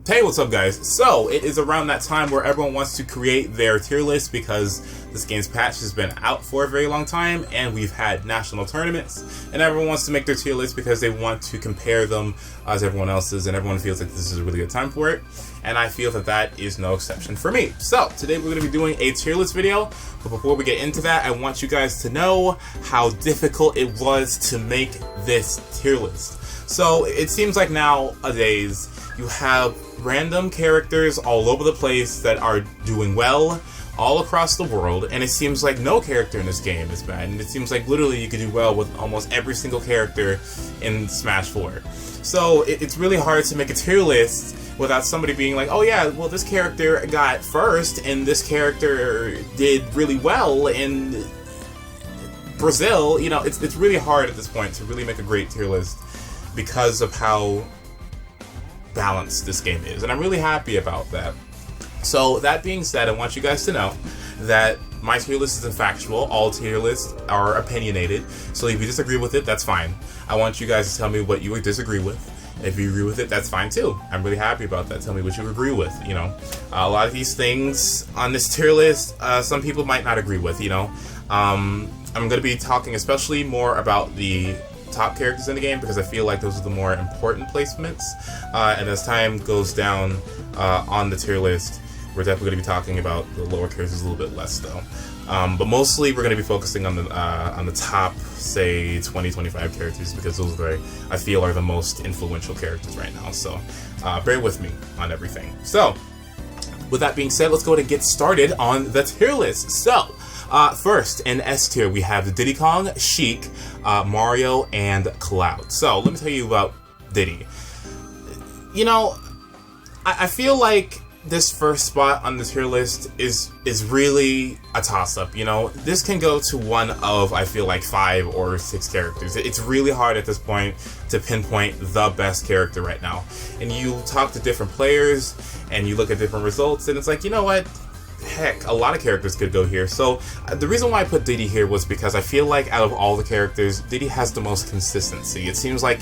Hey, what's up guys? So, it is around that time where everyone wants to create their tier list because this game's patch has been out for a very long time and we've had national tournaments and everyone wants to make their tier list because they want to compare them as everyone else's and everyone feels like this is a really good time for it, and I feel that that is no exception for me. So, today we're going to be doing a tier list video, but before we get into that, I want you guys to know how difficult it was to make this tier list. So, it seems like nowadays you have random characters all over the place that are doing well all across the world, and it seems like no character in this game is bad, and it seems like literally you could do well with almost every single character in Smash 4. So it's really hard to make a tier list without somebody being like, oh yeah, well this character got first, and this character did really well in Brazil. You know, it's really hard at this point to really make a great tier list because of how balanced this game is, and I'm really happy about that. So that being said, I want you guys to know that my tier list isn't factual. All tier lists are opinionated, so if you disagree with it, that's fine. I want you guys to tell me what you would disagree with. If you agree with it, that's fine too. I'm really happy about that. Tell me what you agree with. You know, a lot of these things on this tier list, some people might not agree with. You know, I'm going to be talking especially more about the top characters in the game because I feel like those are the more important placements, and as time goes down on the tier list, we're definitely going to be talking about the lower characters a little bit less though, but mostly we're going to be focusing on the top, say 20-25 characters, because those are I feel are the most influential characters right now, so bear with me on everything. So with that being said, let's go ahead and get started on the tier list. So first, in S tier, we have Diddy Kong, Sheik, Mario, and Cloud. So, let me tell you about Diddy. You know, I feel like this first spot on the tier list is really a toss-up, you know? This can go to one of, I feel like, 5 or 6 characters. It's really hard at this point to pinpoint the best character right now. And you talk to different players, and you look at different results, and it's like, you know what? Heck, a lot of characters could go here. So the reason why I put Diddy here was because I feel like out of all the characters, Diddy has the most consistency. It seems like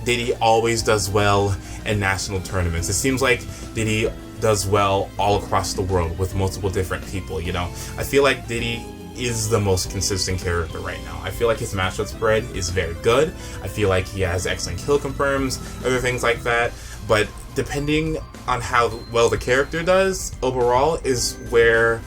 Diddy always does well in national tournaments. It seems like Diddy does well all across the world with multiple different people, you know. I feel like Diddy is the most consistent character right now. I feel like his matchup spread is very good. I feel like he has excellent kill confirms, other things like that, but depending on how well the character does overall is where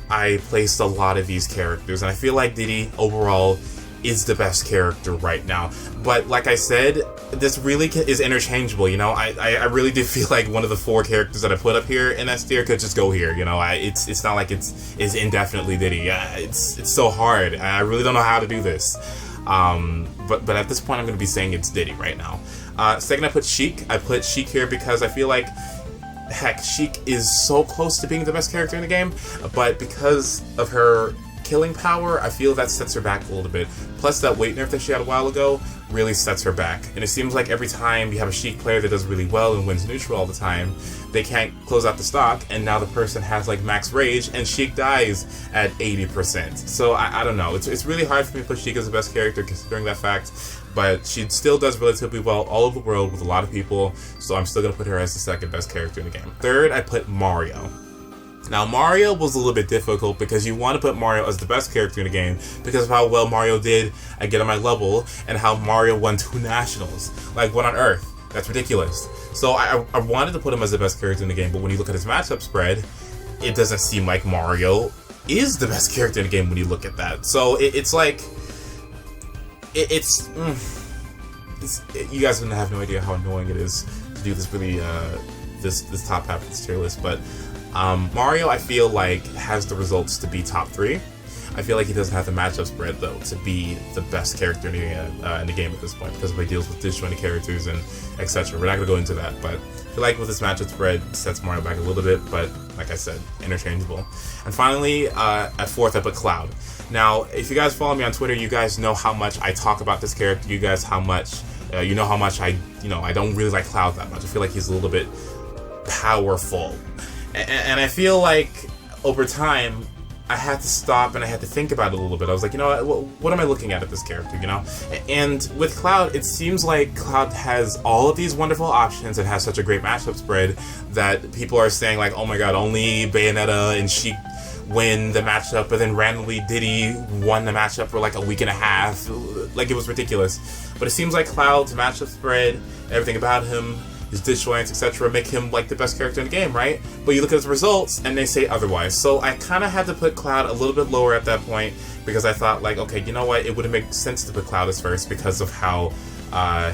I placed a lot of these characters, and I feel like Diddy overall is the best character right now. But like I said, this really is interchangeable, you know. I really do feel like one of the 4 characters that I put up here in S tier could just go here, you know. It's not like it's indefinitely Diddy. It's so hard. I really don't know how to do this. But at this point, I'm going to be saying it's Diddy right now. Second, I put Sheik. I put Sheik here because I feel like, heck, Sheik is so close to being the best character in the game, but because of her killing power, I feel that sets her back a little bit. Plus, that weight nerf that she had a while ago really sets her back. And it seems like every time you have a Sheik player that does really well and wins neutral all the time, they can't close out the stock, and now the person has like max rage, and Sheik dies at 80%. So I don't know. It's really hard for me to put Sheik as the best character considering that fact, but she still does relatively well all over the world with a lot of people, so I'm still going to put her as the second best character in the game. Third, I put Mario. Now, Mario was a little bit difficult because you want to put Mario as the best character in the game because of how well Mario did at Get On My Level and how Mario won 2 nationals. Like, what on earth? That's ridiculous. So I wanted to put him as the best character in the game, but when you look at his matchup spread, it doesn't seem like Mario is the best character in the game when you look at that. So it's like, it's you guys are gonna have no idea how annoying it is to do this really, this top half of this tier list, but Mario, I feel like, has the results to be top 3. I feel like he doesn't have the matchup spread, though, to be the best character in the game at this point because of how he deals with disjointed characters and etc. We're not going to go into that, but I feel like with his matchup spread, it sets Mario back a little bit, but like I said, interchangeable. And finally, at 4th, I put Cloud. Now, if you guys follow me on Twitter, you guys know how much I talk about this character. You guys how much, you know how much I don't really like Cloud that much. I feel like he's a little bit powerful. And I feel like over time, I had to stop and I had to think about it a little bit. I was like, you know what am I looking at this character, you know? And with Cloud, it seems like Cloud has all of these wonderful options and has such a great matchup spread that people are saying like, oh my god, only Bayonetta and Sheik win the matchup, but then randomly Diddy won the matchup for like a week and a half. Like, it was ridiculous. But it seems like Cloud's matchup spread, everything about him, his disjoints, etc., make him like the best character in the game, right? But you look at his results and they say otherwise. So I kind of had to put Cloud a little bit lower at that point because I thought like, okay, you know what? It would have made sense to put Cloud as first because of how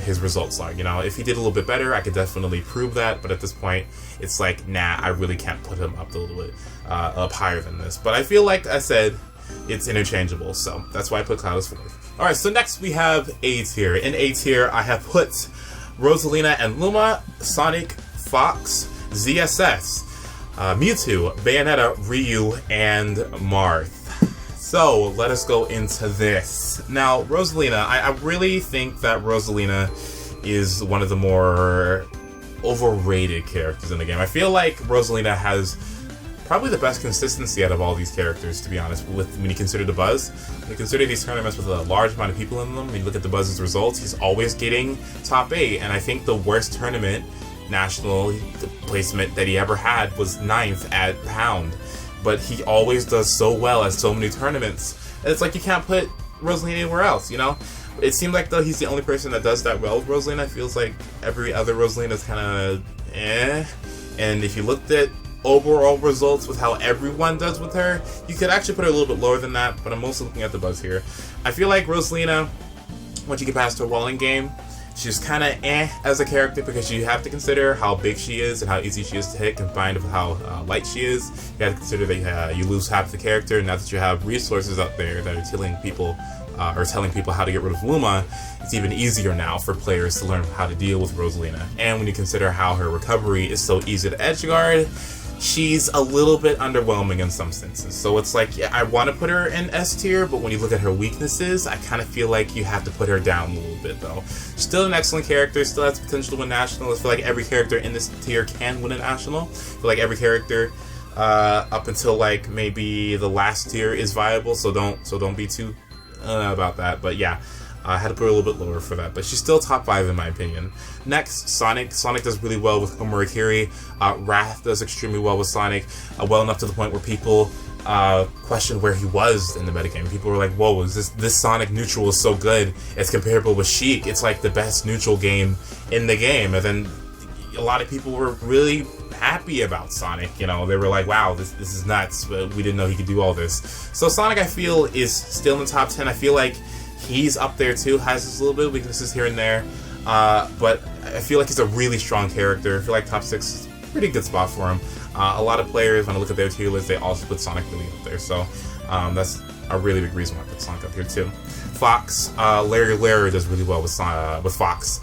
his results are. You know, if he did a little bit better, I could definitely prove that. But at this point, it's like, nah, I really can't put him up a little bit up higher than this. But I feel like I said, it's interchangeable, so that's why I put Cloud as fourth. Alright, so next we have A tier. In A tier, I have put Rosalina and Luma, Sonic, Fox, ZSS, Mewtwo, Bayonetta, Ryu, and Marth. So, let us go into this. Now, Rosalina, I really think that Rosalina is one of the more overrated characters in the game. I feel like Rosalina has probably the best consistency out of all these characters, to be honest, when you consider the buzz. When you consider these tournaments with a large amount of people in them, when you look at the buzz's results, he's always getting top 8, and I think the worst tournament, national placement that he ever had was 9th at Pound. But he always does so well at so many tournaments, and it's like you can't put Rosalina anywhere else, you know? It seems like, though, he's the only person that does that well with Rosalina. It feels like every other Rosalina is kind of eh, and if you looked at overall results with how everyone does with her, you could actually put her a little bit lower than that, but I'm mostly looking at the buzz here. I feel like Rosalina, once you get past her walling game, she's kind of as a character because you have to consider how big she is and how easy she is to hit combined with how light she is. You have to consider that you lose half the character, now that you have resources out there that are telling people how to get rid of Luma. It's even easier now for players to learn how to deal with Rosalina. And when you consider how her recovery is so easy to edgeguard, she's a little bit underwhelming in some senses. So it's like, yeah, I want to put her in S tier, but when you look at her weaknesses, I kind of feel like you have to put her down a little bit, though. Still an excellent character, still has potential to win National. I feel like every character in this tier can win a National. I feel like every character up until like maybe the last tier is viable, so don't be too about that. But yeah, I had to put her a little bit lower for that, but she's still top 5 in my opinion. Next, Sonic. Sonic does really well with Komorakiri. Wrath does extremely well with Sonic, well enough to the point where people questioned where he was in the metagame. People were like, whoa, is this Sonic neutral is so good, it's comparable with Sheik. It's like the best neutral game in the game. And then a lot of people were really happy about Sonic, you know, they were like, wow, this is nuts, but we didn't know he could do all this. So Sonic, I feel, is still in the top 10. I feel like he's up there too, has his little bit of weaknesses here and there, but I feel like he's a really strong character. I feel like top 6 is a pretty good spot for him. A lot of players, when I look at their tier list, they also put Sonic really up there, so that's a really big reason why I put Sonic up here too. Fox, Larry does really well with Fox,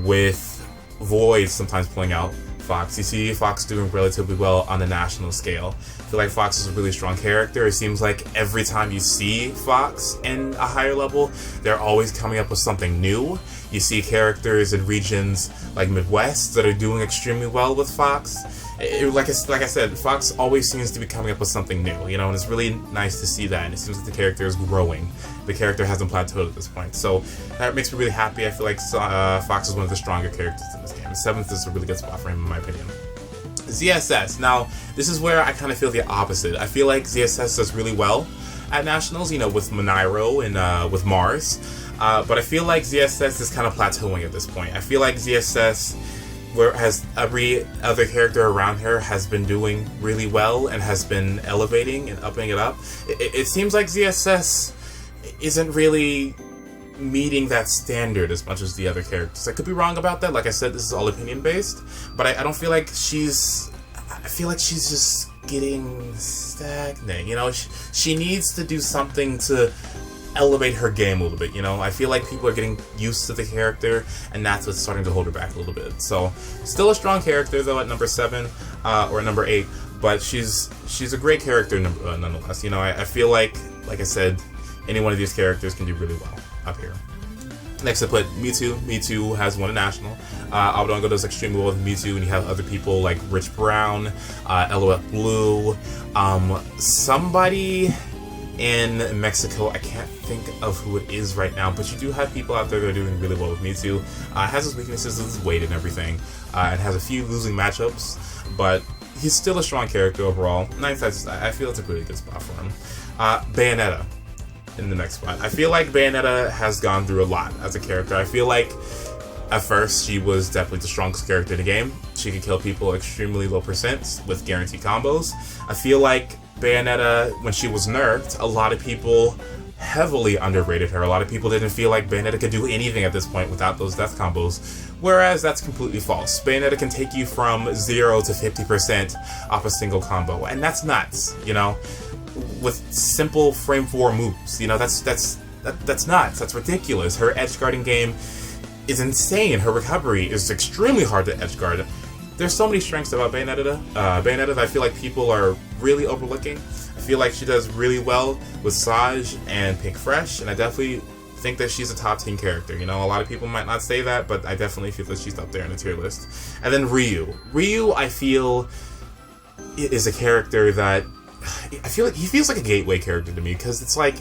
with Void sometimes pulling out Fox. You see Fox doing relatively well on the national scale. I feel like Fox is a really strong character. It seems like every time you see Fox in a higher level, they're always coming up with something new. You see characters in regions like Midwest that are doing extremely well with Fox. Like I said, Fox always seems to be coming up with something new, you know, and it's really nice to see that, and it seems like the character is growing. The character hasn't plateaued at this point, so that makes me really happy. I feel like Fox is one of the stronger characters in this game. 7th is a really good spot for him, in my opinion. ZSS. Now, this is where I kind of feel the opposite. I feel like ZSS does really well at Nationals, you know, with Moniro and with Mars, but I feel like ZSS is kind of plateauing at this point. I feel like ZSS, whereas every other character around her has been doing really well and has been elevating and upping it up, it seems like ZSS isn't really meeting that standard as much as the other characters. I could be wrong about that. Like I said, this is all opinion based, but I don't feel like I feel like she's just getting stagnant, you know. She needs to do something to elevate her game a little bit, you know. I feel like people are getting used to the character, and that's what's starting to hold her back a little bit. So, still a strong character though at number 7 or number 8, but she's a great character nonetheless. You know, I feel like I said, any one of these characters can do really well up here. Next I put Mewtwo. Mewtwo has won a national. Abdango does extremely well with Mewtwo, and you have other people like Rich Brown, LOF Blue, somebody in Mexico, I can't think of who it is right now, but you do have people out there that are doing really well with Mewtwo. Has his weaknesses, his weight and everything. It has a few losing matchups, but he's still a strong character overall. I feel it's a really good spot for him. Bayonetta in the next spot. I feel like Bayonetta has gone through a lot as a character. I feel like at first she was definitely the strongest character in the game. She could kill people extremely low percents with guaranteed combos. I feel like Bayonetta, when she was nerfed, a lot of people heavily underrated her. A lot of people didn't feel like Bayonetta could do anything at this point without those death combos, whereas that's completely false. Bayonetta can take you from 0 to 50% off a single combo, and that's nuts, you know? With simple frame 4 moves, you know, that's nuts, that's ridiculous. Her edge guarding game is insane. Her recovery is extremely hard to edge guard. There's so many strengths about Bayonetta. Bayonetta that I feel like people are really overlooking. I feel like she does really well with Saj and Pink Fresh, and I definitely think that she's a top 10 character. You know, a lot of people might not say that, but I definitely feel that she's up there in the tier list. And then Ryu. Ryu, I feel, is a character that I feel like he feels like a gateway character to me, because it's like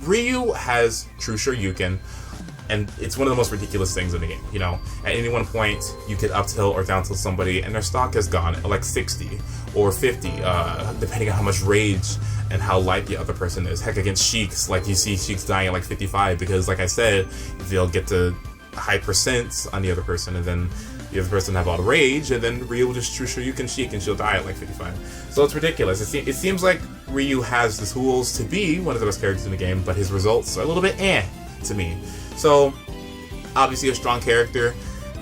Ryu has true Shoryuken, and it's one of the most ridiculous things in the game, you know? At any one point, you could up tilt or down tilt somebody, and their stock is gone at like 60 or 50, depending on how much rage and how light the other person is. Heck, against Sheiks, like you see Sheiks dying at like 55, because like I said, they'll get to high percents on the other person, and then the other person have all the rage, and then Ryu will just true Shoryuken Sheik, and she'll die at like 55. So it's ridiculous. It seems like Ryu has the tools to be one of the best characters in the game, but his results are a little bit to me. So, obviously a strong character.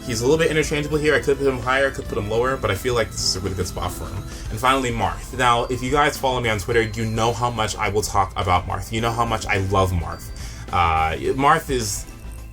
He's a little bit interchangeable here. I could put him higher, I could put him lower, but I feel like this is a really good spot for him. And finally, Marth. Now, if you guys follow me on Twitter, you know how much I will talk about Marth. You know how much I love Marth. Marth is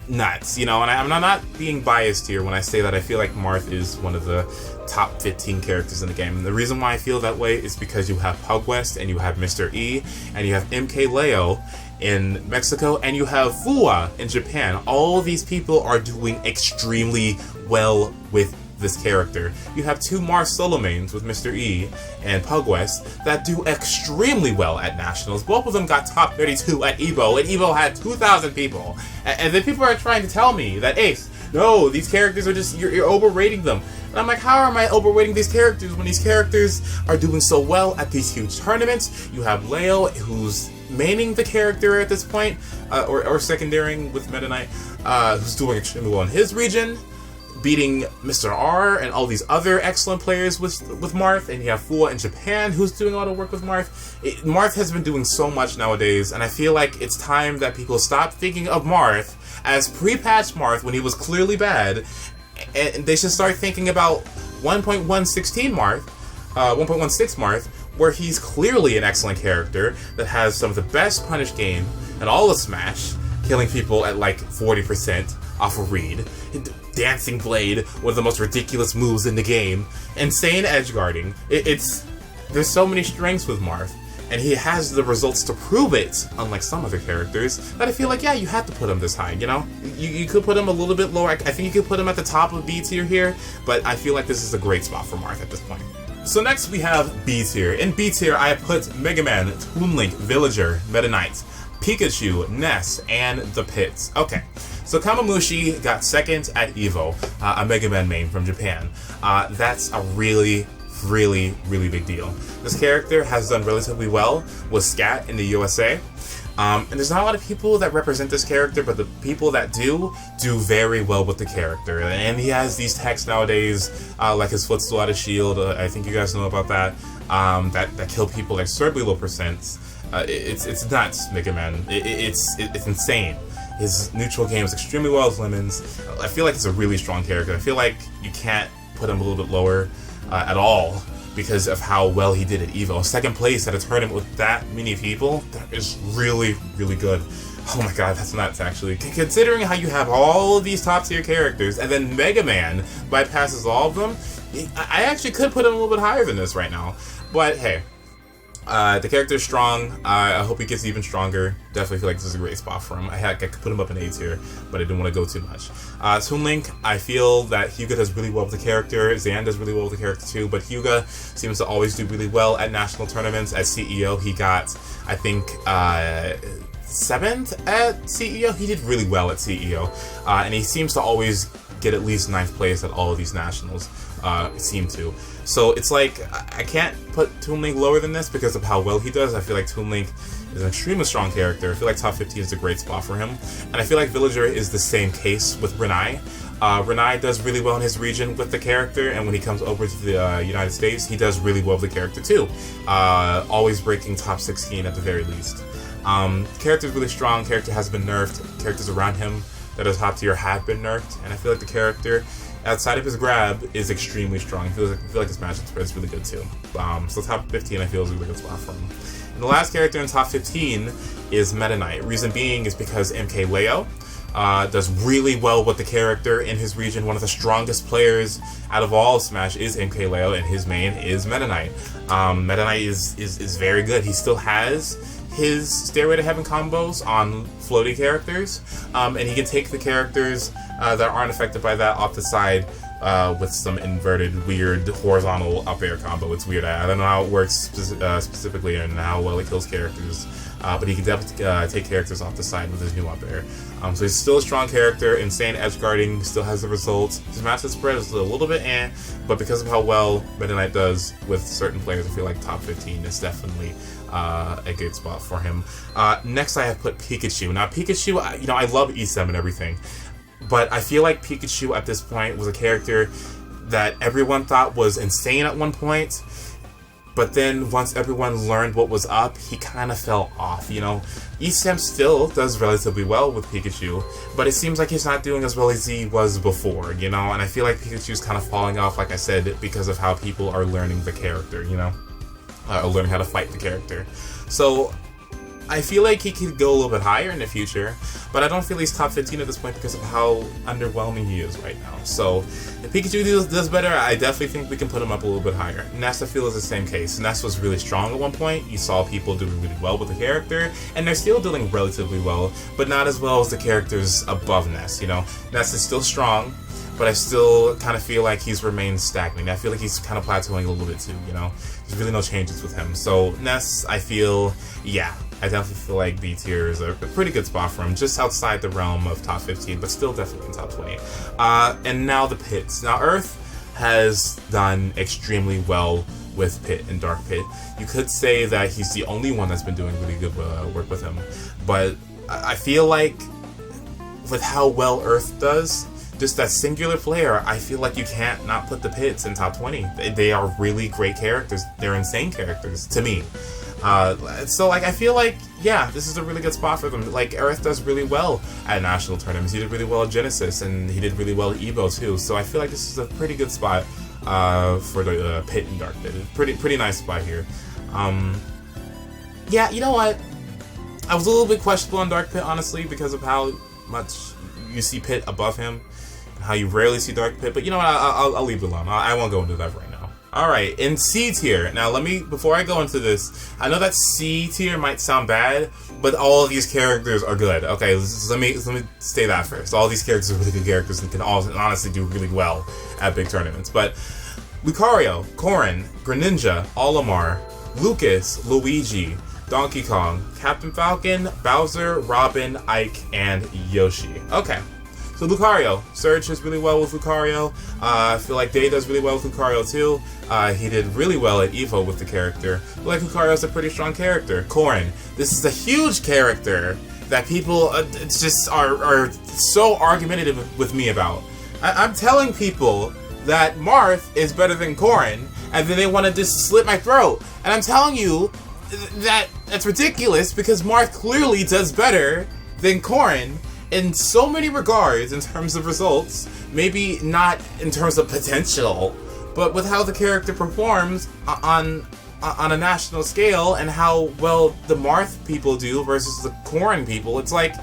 nuts, you know, and I'm not being biased here when I say that I feel like Marth is one of the top 15 characters in the game. And the reason why I feel that way is because you have Pugwest, and you have Mr. E, and you have MK Leo in Mexico, and you have Fua in Japan. All of these people are doing extremely well with this character. You have 2 Marth solo mains with Mr. E and Pugwest that do extremely well at Nationals. Both of them got top 32 at EVO, and EVO had 2,000 people. And then people are trying to tell me that, Ace, no, these characters are just, you're overrating them. And I'm like, how am I overrating these characters when these characters are doing so well at these huge tournaments? You have Leo, who's maining the character at this point, or secondarying with Meta Knight, who's doing extremely well in his region, beating Mr. R and all these other excellent players with Marth, and you have Fua in Japan who's doing all the work with Marth. Marth has been doing so much nowadays, and I feel like it's time that people stop thinking of Marth as pre-patch Marth when he was clearly bad, and they should start thinking about 1.16 Marth, 1.16 Marth, where he's clearly an excellent character that has some of the best punish game in all of Smash, killing people at like 40% off a read. Dancing Blade, one of the most ridiculous moves in the game. Insane edge guarding. There's so many strengths with Marth, and he has the results to prove it, unlike some other characters, that I feel like, yeah, you have to put him this high, you know? You could put him a little bit lower. I think you could put him at the top of B tier here, but I feel like this is a great spot for Marth at this point. So next we have B tier. In B tier, I put Mega Man, Toon Link, Villager, Meta Knight, Pikachu, Ness, and the Pits. Okay, so Kamamushi got second at EVO, a Mega Man main from Japan. That's a really big deal. This character has done relatively well with Scat in the USA. And there's not a lot of people that represent this character, but the people that do very well with the character. And he has these techs nowadays, like his footstool out of shield. I think you guys know about that. That kill people like absurdly low percents. It's nuts, Mega Man. It's insane. His neutral game is extremely well with Lemons. I feel like he's a really strong character. I feel like you can't put him a little bit lower at all, because of how well he did at EVO. Second place at a tournament with that many people, that is really good. Oh my god, that's nuts, actually. Considering how you have all of these top tier characters, and then Mega Man bypasses all of them, I actually could put him a little bit higher than this right now. But hey, The character is strong. I hope he gets even stronger. Definitely feel like this is a great spot for him. I could put him up in A tier, but I didn't want to go too much. Toon Link, I feel that Hyuga does really well with the character. Zan does really well with the character too, but Hyuga seems to always do really well at national tournaments. At CEO, he got, I think, 7th at CEO. He did really well at CEO, and he seems to always get at least 9th place at all of these nationals. Seem to. So it's like, I can't put Toon Link lower than this because of how well he does. I feel like Toon Link is an extremely strong character. I feel like top 15 is a great spot for him. And I feel like Villager is the same case with Renai. Renai does really well in his region with the character, and when he comes over to the United States, he does really well with the character too. Always breaking top 16 at the very least. Character is really strong. Character has been nerfed. Characters around him that are top tier have been nerfed, and I feel like the character outside of his grab I feel like his matchup spread is really good too. So top 15 I feel is a really good spot for him. And the last character in top 15 is Meta Knight. Reason being is because MK Leo does really well with the character in his region. One of the strongest players out of all of Smash is MK Leo, and his main is Meta Knight. Meta Knight is very good. He still has his Stairway to Heaven combos on floaty characters, and he can take the characters that aren't affected by that off the side with some inverted, weird, horizontal up air combo. It's weird. I don't know how it works specifically and how well it kills characters, but he can definitely take characters off the side with his new up air. So he's still a strong character, insane edge guarding, still has the results. His matchup spread is a little bit but because of how well Meta Knight does with certain players, I feel like top 15 is definitely a good spot for him. Next I have put Pikachu. Now Pikachu, I love ESEM and everything, but I feel like Pikachu at this point was a character that everyone thought was insane at one point, but then once everyone learned what was up, he kind of fell off, ESEM still does relatively well with Pikachu, but it seems like he's not doing as well as he was before, and I feel like Pikachu's kind of falling off, like I said, because of how people are learning the character, or learning how to fight the character. So I feel like he could go a little bit higher in the future, but I don't feel he's top 15 at this point because of how underwhelming he is right now. So if Pikachu does better, I definitely think we can put him up a little bit higher. Ness, I feel, is the same case. Ness was really strong at one point. You saw people doing really well with the character, and they're still doing relatively well, but not as well as the characters above Ness, Ness is still strong, but I still kind of feel like he's remained stagnant. I feel like he's kind of plateauing a little bit too, There's really no changes with him. So Ness, I feel, I definitely feel like B tier is a pretty good spot for him, just outside the realm of top 15, but still definitely in top 20. And now the pits. Now Earth has done extremely well with Pit and Dark Pit. You could say that he's the only one that's been doing really good work with him, but I feel like with how well Earth does, just that singular player, I feel like you can't not put the Pits in top 20. They are really great characters. They're insane characters, to me. So, I feel like, this is a really good spot for them. Earth does really well at national tournaments. He did really well at Genesis, and he did really well at Evo, too. So I feel like this is a pretty good spot for the Pit and Dark Pit. Pretty nice spot here. You know what? I was a little bit questionable on Dark Pit, honestly, because of how much you see Pit above him, how you rarely see Dark Pit, but you know what, I'll leave it alone. I won't go into that right now. Alright, in C tier. Now before I go into this, I know that C tier might sound bad, but all of these characters are good. Okay, let me say that first. All these characters are really good characters and can honestly do really well at big tournaments. But Lucario, Corrin, Greninja, Olimar, Lucas, Luigi, Donkey Kong, Captain Falcon, Bowser, Robin, Ike, and Yoshi. Okay. So Lucario, Surge does really well with Lucario. I feel like Day does really well with Lucario too. He did really well at Evo with the character. I feel like Lucario's a pretty strong character. Corrin, this is a huge character that people just are so argumentative with me about. I'm telling people that Marth is better than Corrin, and then they want to just slit my throat. And I'm telling you that that's ridiculous because Marth clearly does better than Corrin in so many regards in terms of results, maybe not in terms of potential, but with how the character performs on a national scale and how well the Marth people do versus the Corrin people. It's like,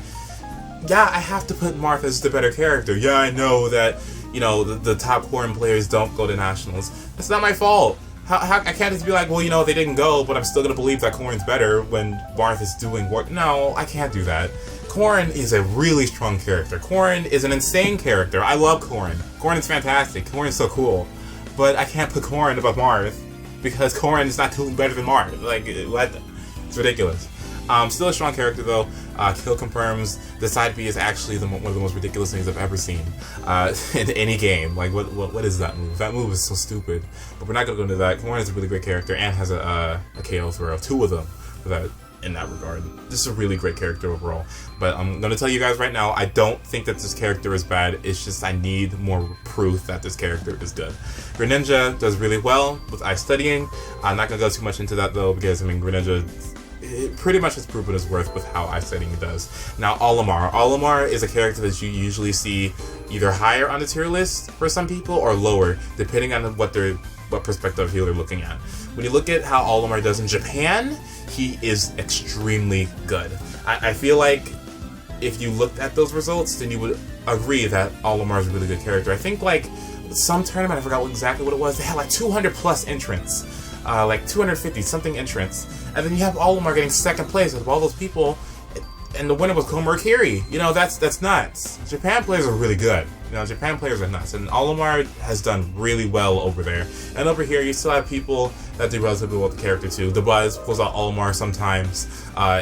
I have to put Marth as the better character. I know that, the top Corrin players don't go to nationals. That's not my fault. I can't just be like, well, you know, they didn't go, but I'm still gonna believe that Corrin's better when Marth is doing work. No, I can't do that. Corrin is a really strong character. Corrin is an insane character. I love Corrin. Corrin is fantastic. Corrin is so cool. But I can't put Corrin above Marth because Corrin is not doing better than Marth. Like, what? It's ridiculous. Still a strong character though. Kill confirms the side B is actually one of the most ridiculous things I've ever seen in any game. Like, what is that move? That move is so stupid. But we're not gonna go into that. Corrin is a really great character and has a KO throw, 2 of them for that. In that regard, this is a really great character overall. But I'm gonna tell you guys right now, I don't think that this character is bad. It's just I need more proof that this character is good. Greninja does really well with eye studying. I'm not gonna go too much into that though, because I mean Greninja pretty much has proven his worth with how eye studying does. Now Olimar is a character that you usually see either higher on the tier list for some people or lower, depending on what perspective you're looking at. When you look at how Olimar does in Japan, he is extremely good. I feel like if you looked at those results, then you would agree that Olimar is a really good character. I think like some tournament, I forgot exactly what it was, they had like 200 plus entrants, like 250 something entrants, and then you have Olimar getting second place out of all those people, and the winner was Komurikiri. You know, that's nuts. Japan players are really good. You know, Japan players are nuts, and Olimar has done really well over there. And over here, you still have people that do relatively well with the character too. The Buzz pulls out Olimar sometimes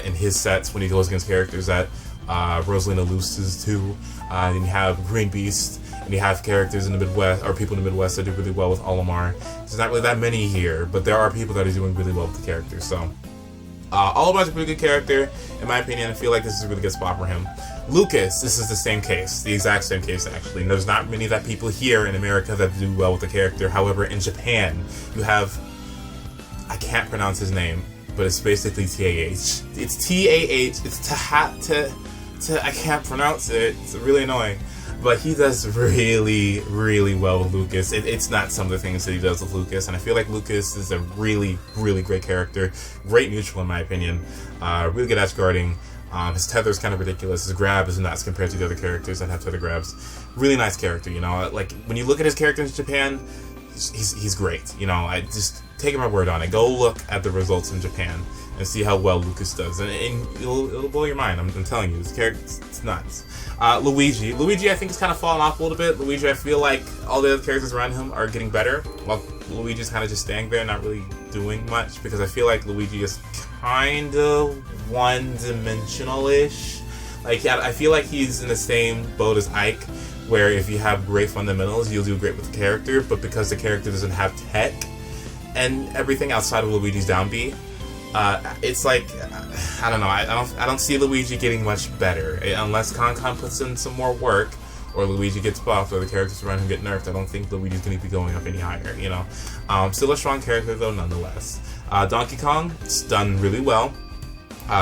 in his sets when he goes against characters that Rosalina loses to. Then you have Green Beast, and you have characters in the Midwest, or people in the Midwest that do really well with Olimar. There's not really that many here, but there are people that are doing really well with the character, so... Olimar's a pretty good character, in my opinion. I feel like this is a really good spot for him. Lucas, this is the same case, the exact same case actually. And there's not many that people here in America that do well with the character. However, in Japan, you have, I can't pronounce his name, but it's basically TAH. It's TAH, it's I can't pronounce it, it's really annoying. But he does really, really well with Lucas. It's not some of the things that he does with Lucas, and I feel like Lucas is a really, really great character. Great neutral in my opinion. Really good edge guarding. His tether is kind of ridiculous. His grab is nuts compared to the other characters that have tether grabs. Really nice character, you know. Like when you look at his character in Japan, he's great. You know, I just take my word on it. Go look at the results in Japan and see how well Lucas does, and it'll blow your mind. I'm telling you, this character, it's nuts. Luigi, I think, is kind of falling off a little bit. Luigi, I feel like all the other characters around him are getting better, while Luigi's kind of just staying there, not really doing much, because I feel like Luigi is kind of one-dimensional-ish. Like, yeah, I feel like he's in the same boat as Ike, where if you have great fundamentals, you'll do great with the character, but because the character doesn't have tech and everything outside of Luigi's down B, it's like, I don't know, I don't see Luigi getting much better unless Concon puts in some more work, or Luigi gets buffed, or the characters around him get nerfed. I don't think Luigi's going to be going up any higher, you know. Still a strong character though, nonetheless. Donkey Kong, it's done really well.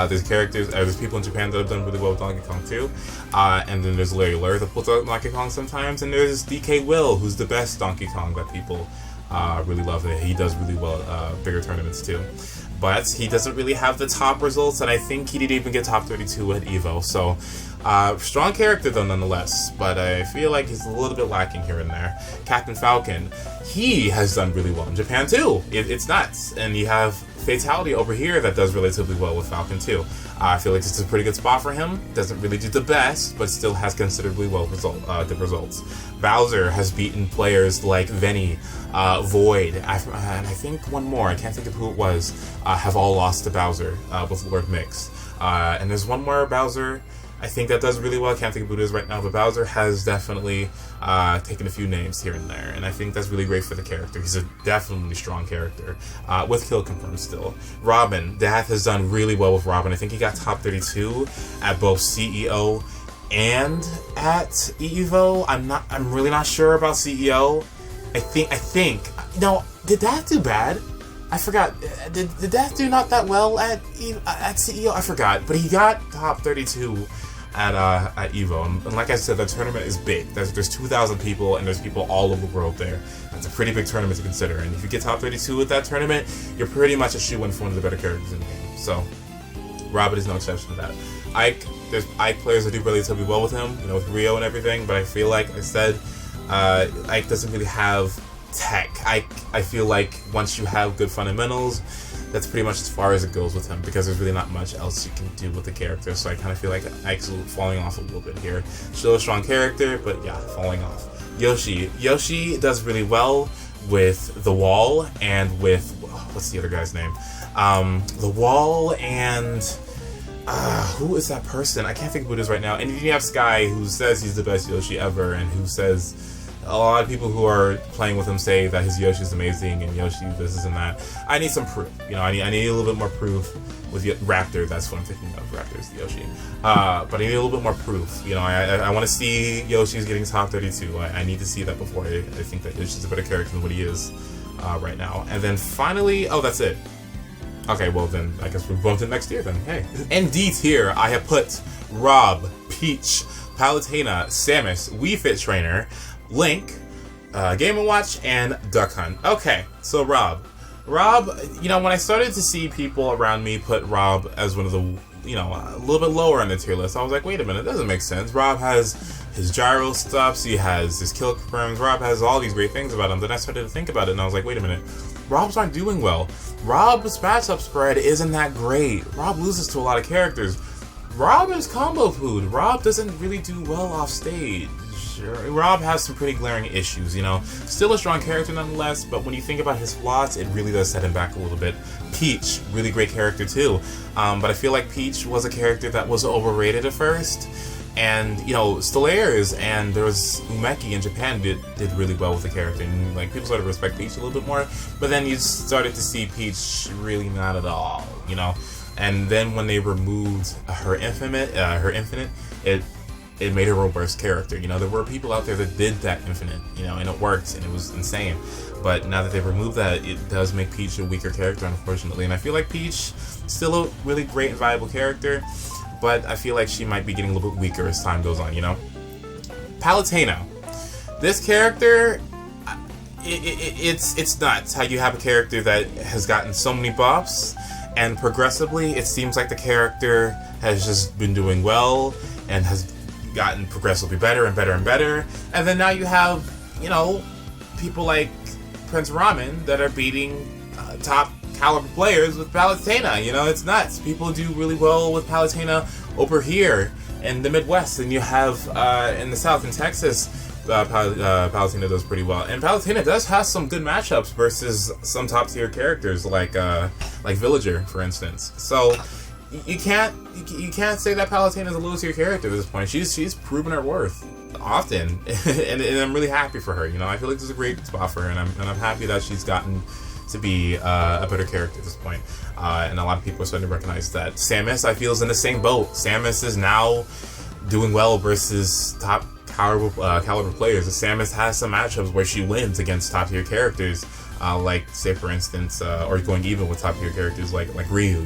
There's people in Japan that have done really well with Donkey Kong too. And then there's Larry Lur that pulls out Donkey Kong sometimes, and there's DK Will, who's the best Donkey Kong that people really love. He does really well at bigger tournaments too. But he doesn't really have the top results, and I think he didn't even get top 32 at EVO. So, strong character though nonetheless, but I feel like he's a little bit lacking here and there. Captain Falcon, he has done really well in Japan too. It's nuts. And you have Fatality over here that does relatively well with Falcon too. I feel like this is a pretty good spot for him. Doesn't really do the best, but still has considerably good results. Bowser has beaten players like Venny, Void, and I think one more, I can't think of who it was, have all lost to Bowser with Lord Mix. And there's one more Bowser, I think, that does really well. I can't think of who it is right now, but Bowser has definitely taken a few names here and there, and I think that's really great for the character. He's a definitely strong character, with kill confirmed still. Robin, Dath has done really well with Robin. I think he got top 32 at both CEO and at EVO. I'm really not sure about CEO. I think. No, did Dath do bad? I forgot. Did Dath do not that well at CEO? I forgot. But he got top 32 at EVO. And like I said, the tournament is big. There's 2,000 people, and there's people all over the world there. That's a pretty big tournament to consider. And if you get top 32 at that tournament, you're pretty much a shoe-in for one of the better characters in the game. So, Robin is no exception to that. There's Ike players that do relatively well with him, you know, with Rio and everything, but I feel like I said, Ike doesn't really have tech. I feel like once you have good fundamentals, that's pretty much as far as it goes with him, because there's really not much else you can do with the character. So I kind of feel like Ike's falling off a little bit here. Still a strong character, but yeah, falling off. Yoshi does really well with the wall and with, what's the other guy's name? The wall and who is that person? I can't think of who it is right now. And you have Sky, who says he's the best Yoshi ever, and who says, a lot of people who are playing with him say that his Yoshi is amazing and Yoshi this and that. I need some proof. I need a little bit more proof with Raptor. That's what I'm thinking of. Raptor's the Yoshi. But I need a little bit more proof. I want to see Yoshi's getting top 32. I need to see that before I think that Yoshi's a better character than what he is right now. And then finally, that's it. Okay, well then, I guess we're going to next year then. Hey. In D tier, I have put Rob, Peach, Palutena, Samus, Wii Fit Trainer, Link, Game & Watch, and Duck Hunt. Okay, so Rob, when I started to see people around me put Rob as one of the, a little bit lower on the tier list, I was like, wait a minute, that doesn't make sense. Rob has his gyro stuffs, he has his kill confirms, Rob has all these great things about him. Then I started to think about it, and I was like, wait a minute, Rob's not doing well. Rob's matchup spread isn't that great. Rob loses to a lot of characters. Rob is combo food. Rob doesn't really do well off stage. Rob has some pretty glaring issues, Still a strong character nonetheless, but when you think about his flaws, it really does set him back a little bit. Peach, really great character too. But I feel like Peach was a character that was overrated at first. And, Stellaires and there was Umeki in Japan did really well with the character. And, people started to respect Peach a little bit more. But then you started to see Peach really not at all, And then when they removed her infinite, it made her a worse character. There were people out there that did that infinite, and it worked, and it was insane. But now that they've removed that, it does make Peach a weaker character, unfortunately. And I feel like Peach, still a really great and viable character, but I feel like she might be getting a little bit weaker as time goes on, Palutena. This character, it's nuts how you have a character that has gotten so many buffs, and progressively, it seems like the character has just been doing well, and has gotten progressively better and better and better. And then now you have, people like Prince Ramen that are beating top caliber players with Palutena. It's nuts. People do really well with Palutena over here in the Midwest, and you have in the South, in Texas, Palutena does pretty well. And Palutena does have some good matchups versus some top tier characters like Villager, for instance. So you can't say that Palutena is a low tier character at this point. She's proven her worth often, and I'm really happy for her. I feel like this is a great spot for her, and I'm happy that she's gotten to be a better character at this point. And a lot of people are starting to recognize that. Samus, I feel, is in the same boat. Samus is now doing well versus top caliber players. Samus has some matchups where she wins against top tier characters, like, say for instance, or going even with top tier characters like Ryu.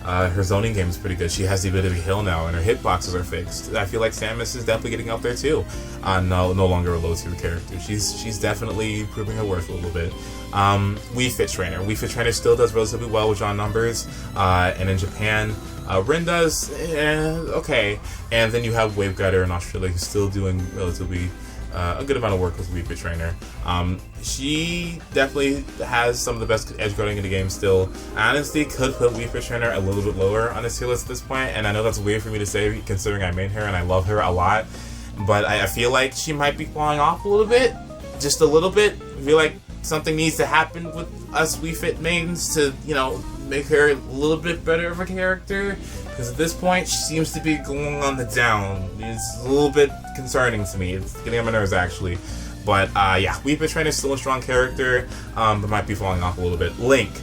Her zoning game is pretty good. She has the ability to heal now, and her hitboxes are fixed. I feel like Samus is definitely getting up there too. No longer a low tier character. She's definitely proving her worth a little bit. Wii Fit Trainer. Wii Fit Trainer still does relatively well with John numbers, and in Japan, Rin does okay. And then you have Waveguider in Australia, who's still doing relatively a good amount of work with Wii Fit Trainer. She definitely has some of the best edge guarding in the game still. I honestly could put Wii Fit Trainer a little bit lower on this tier list at this point, and I know that's weird for me to say considering I made her and I love her a lot, but I feel like she might be falling off a little bit, just a little bit. I feel like something needs to happen with us Wii Fit mains to, make her a little bit better of a character, because at this point she seems to be going on the down. It's a little bit concerning to me. It's getting on my nerves, actually. But yeah, Wii Fit Trainer is still a strong character, but might be falling off a little bit. Link.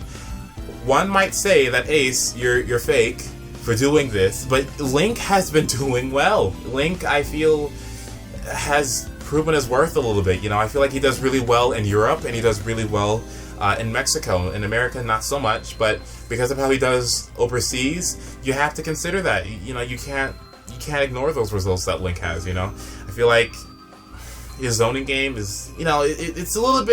One might say that Ace, you're fake for doing this, but Link has been doing well. Link, I feel, has proven his worth a little bit. I feel like he does really well in Europe, and he does really well in Mexico. In America, not so much, but because of how he does overseas, you have to consider that. You can't ignore those results that Link has. I feel like his zoning game is, it's a little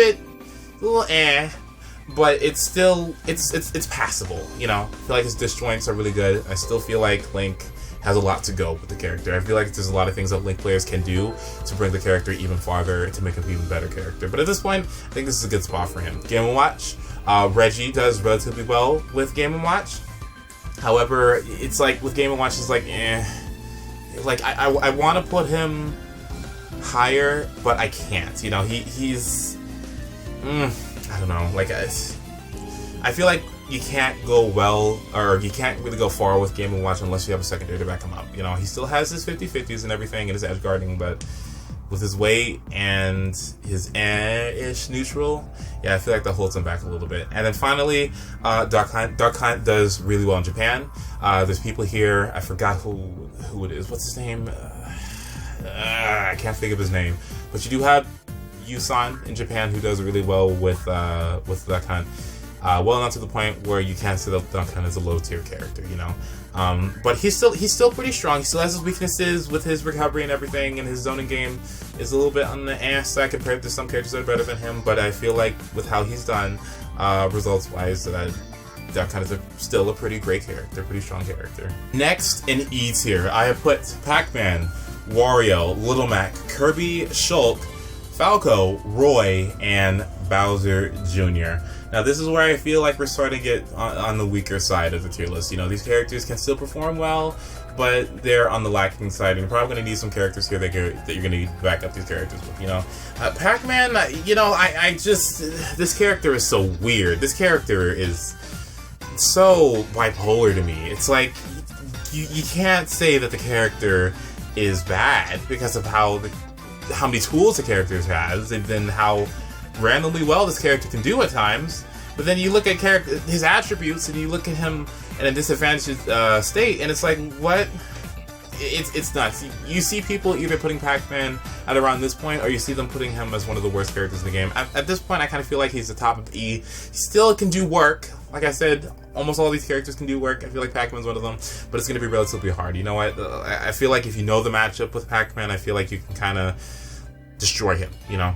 but it's still it's passable. I feel like his disjoints are really good. I still feel like Link has a lot to go with the character. I feel like there's a lot of things that Link players can do to bring the character even farther and to make him an even better character. But at this point, I think this is a good spot for him. Game & Watch, Reggie does relatively well with Game & Watch. However, it's like with Game & Watch, it's like, like I want to put him higher, but I can't. You know, he's I don't know. Like I feel like you can't go well, or you can't really go far with Game & Watch unless you have a secondary to back him up. You know, he still has his 50-50s and everything and his edge guarding, but with his weight and his ish neutral, yeah, I feel like that holds him back a little bit. And then finally, Dark Hunt does really well in Japan. There's people here, I forgot who it is. What's his name? I can't think of his name. But you do have Yusan in Japan who does really well with Dark Hunt. Well enough to the point where you can't say that Dark Hunt is a low tier character, you know. But he's still pretty strong. He still has his weaknesses with his recovery and everything, and his zoning game is a little bit on the ass side compared to some characters that are better than him. But I feel like with how he's done, results wise, that Hunt is still a pretty great character, pretty strong character. Next in E tier, I have put Pac-Man, Wario, Little Mac, Kirby, Shulk, Falco, Roy, and Bowser Jr. Now this is where I feel like we're starting to get on the weaker side of the tier list. You know, these characters can still perform well, but they're on the lacking side, and you're probably going to need some characters here that you're going to need to back up these characters with, you know. Pac-Man, you know, I just, this character is so weird. This character is so bipolar to me. It's like, you can't say that the character is bad because of how many tools the character has, and then how randomly well this character can do at times. But then you look at his attributes, and you look at him in a disadvantaged state, and it's like, what? It's nuts. You see people either putting Pac-Man at around this point, or you see them putting him as one of the worst characters in the game. At this point, I kind of feel like he's the top of E. He still can do work. Like I said, almost all these characters can do work. I feel like Pac-Man's one of them, but it's going to be relatively hard. You know what? I feel like if you know the matchup with Pac-Man, I feel like you can kind of destroy him, you know?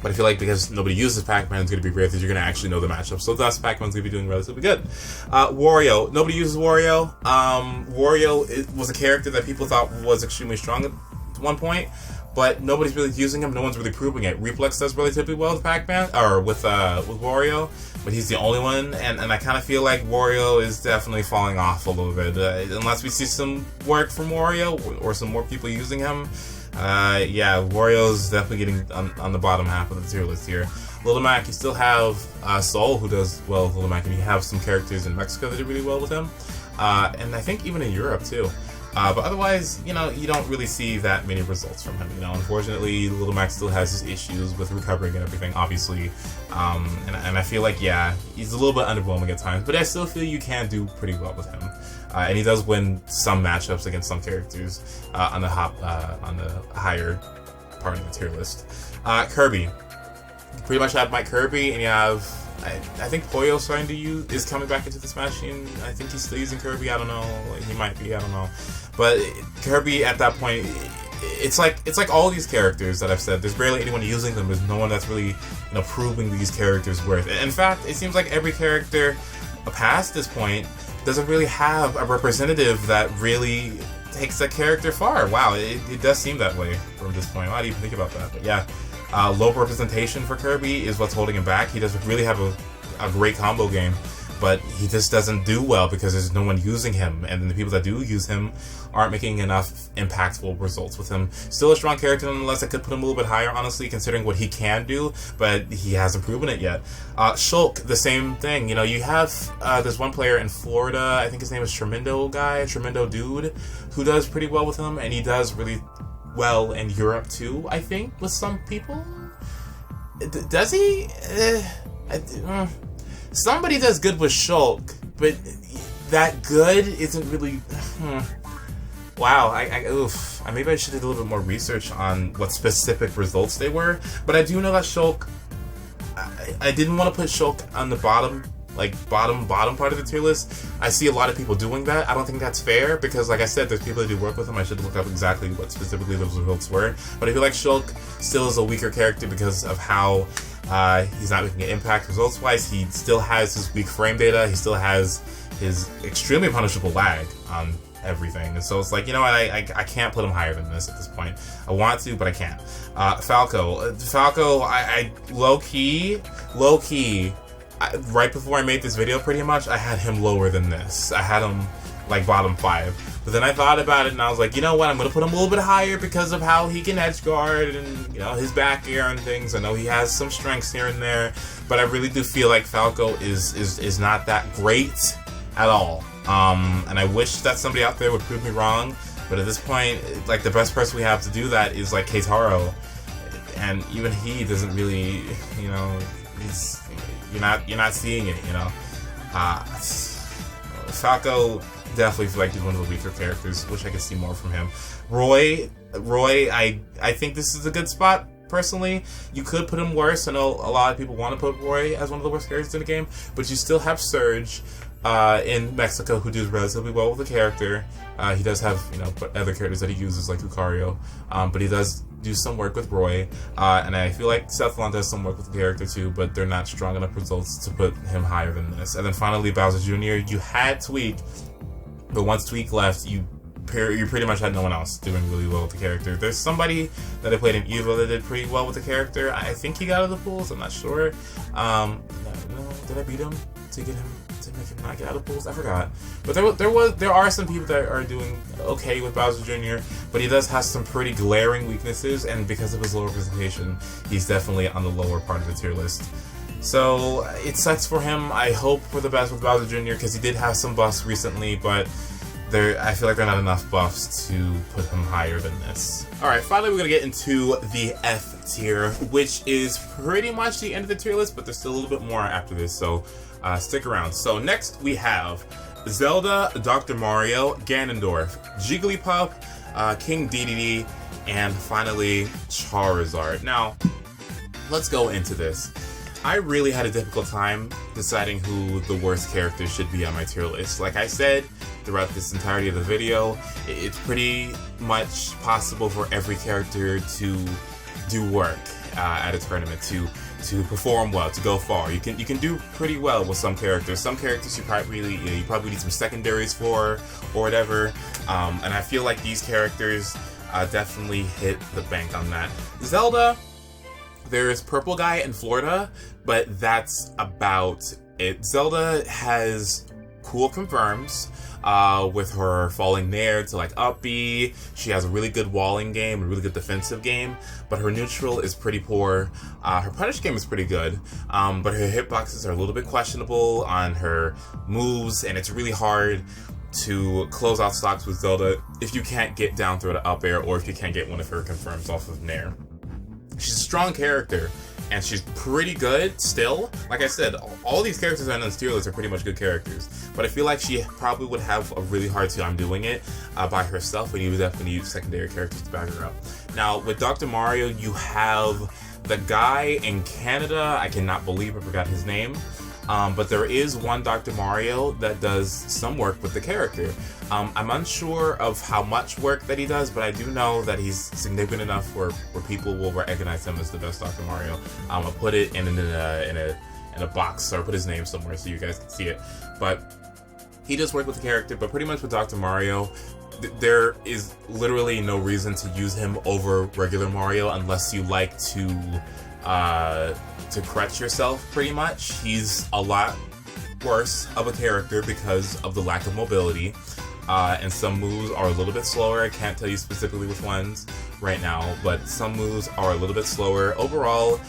But I feel like because nobody uses Pac-Man, it's going to be great that you're going to actually know the matchup. So thus, Pac-Man's going to be doing relatively good. Wario. Nobody uses Wario. Wario was a character that people thought was extremely strong at one point, but nobody's really using him. No one's really proving it. Replex does relatively well with Pac-Man, or with Wario, but he's the only one, and I kind of feel like Wario is definitely falling off a little bit. Unless we see some work from Wario, or some more people using him. Yeah, Wario's definitely getting on the bottom half of the tier list here. Little Mac, you still have Soul, who does well with Little Mac, and you have some characters in Mexico that do really well with him, and I think even in Europe too. But otherwise, you know, you don't really see that many results from him. You know, unfortunately, Little Mac still has his issues with recovering and everything, obviously. And I feel like, yeah, he's a little bit underwhelming at times, but I still feel you can do pretty well with him. And he does win some matchups against some characters on the higher part of the tier list. Kirby. You pretty much have Mike Kirby, and you have, I think Poyo is coming back into the Smash team. I think he's still using Kirby. I don't know. He might be. I don't know. But Kirby at that point, it's like all these characters that I've said. There's barely anyone using them. There's no one that's really, you know, proving these characters worth. In fact, it seems like every character past this point doesn't really have a representative that really takes that character far. Wow, it does seem that way from this point. I didn't even think about that. But yeah, low representation for Kirby is what's holding him back. He doesn't really have a great combo game, but he just doesn't do well because there's no one using him, and then the people that do use him aren't making enough impactful results with him. Still a strong character nonetheless. I could put him a little bit higher, honestly, considering what he can do, but he hasn't proven it yet. Shulk, the same thing. You know, you have there's one player in Florida, I think his name is Tremendo Dude, who does pretty well with him, and he does really well in Europe too, I think, with some people. Does he? Somebody does good with Shulk, but that good isn't really... Wow, maybe I should do a little bit more research on what specific results they were, but I do know that Shulk... I didn't want to put Shulk on the bottom part of the tier list. I see a lot of people doing that. I don't think that's fair, because like I said, there's people that do work with him. I should look up exactly what specifically those results were, but I feel like Shulk still is a weaker character because of how he's not making an impact results-wise. He still has his weak frame data. He still has his extremely punishable lag. everything. And so it's like, you know what, I can't put him higher than this at this point. I want to, but I can't. Falco, I low-key, right before I made this video pretty much, I had him lower than this. I had him like bottom 5. But then I thought about it and I was like, you know what, I'm going to put him a little bit higher because of how he can edge guard and, you know, his back air and things. I know he has some strengths here and there, but I really do feel like Falco is not that great at all. And I wish that somebody out there would prove me wrong, but at this point, like, the best person we have to do that is like Keitaro, and even he doesn't really, you know, you're not seeing it, you know. Falco definitely feel like he's one of the weaker characters. Wish I could see more from him. Roy, I think this is a good spot. Personally, you could put him worse. I know a lot of people want to put Roy as one of the worst characters in the game, but you still have Surge in Mexico, who does relatively well with the character. He does have, you know, other characters that he uses like Lucario, but he does do some work with Roy, and I feel like Cephalon does some work with the character too, but they're not strong enough results to put him higher than this. And then finally, Bowser Jr., you had Tweak, but once Tweak left, you pretty much had no one else doing really well with the character. There's somebody that I played in Evo that did pretty well with the character. I think he got out of the pools, I'm not sure. No, did I beat him to get him to make him not get out of pools? I forgot. But there are some people that are doing okay with Bowser Jr., but he does have some pretty glaring weaknesses, and because of his low representation, he's definitely on the lower part of the tier list. So it sucks for him. I hope for the best with Bowser Jr., because he did have some buffs recently, but I feel like there are not enough buffs to put him higher than this. Alright, finally we're going to get into the F tier, which is pretty much the end of the tier list, but there's still a little bit more after this, so stick around. So next we have Zelda, Dr. Mario, Ganondorf, Jigglypuff, King Dedede, and finally Charizard. Now, let's go into this. I really had a difficult time deciding who the worst characters should be on my tier list. Like I said throughout this entirety of the video, it's pretty much possible for every character to do work at a tournament, to perform well, to go far. You can do pretty well with some characters. Some characters you probably need some secondaries for or whatever. And I feel like these characters definitely hit the bank on that. Zelda, there's Purple Guy in Florida, but that's about it. Zelda has cool confirms with her falling nair to like up B. She has a really good walling game, a really good defensive game, but her neutral is pretty poor. Her punish game is pretty good, but her hitboxes are a little bit questionable on her moves, and it's really hard to close out stocks with Zelda if you can't get down through the up air, or if you can't get one of her confirms off of nair. She's a strong character, and she's pretty good still. Like I said, all these characters on this tier list are pretty much good characters, but I feel like she probably would have a really hard time doing it by herself, and you would definitely need secondary characters to back her up. Now, with Dr. Mario, you have the guy in Canada, I cannot believe I forgot his name, but there is one Dr. Mario that does some work with the character. I'm unsure of how much work that he does, but I do know that he's significant enough where people will recognize him as the best Dr. Mario. I'll put it in a box, or put his name somewhere so you guys can see it. But he does work with the character, but pretty much with Dr. Mario, there is literally no reason to use him over regular Mario unless you like to crutch yourself, pretty much. He's a lot worse of a character because of the lack of mobility, and some moves are a little bit slower. I can't tell you specifically which ones right now, but some moves are a little bit slower. Overall,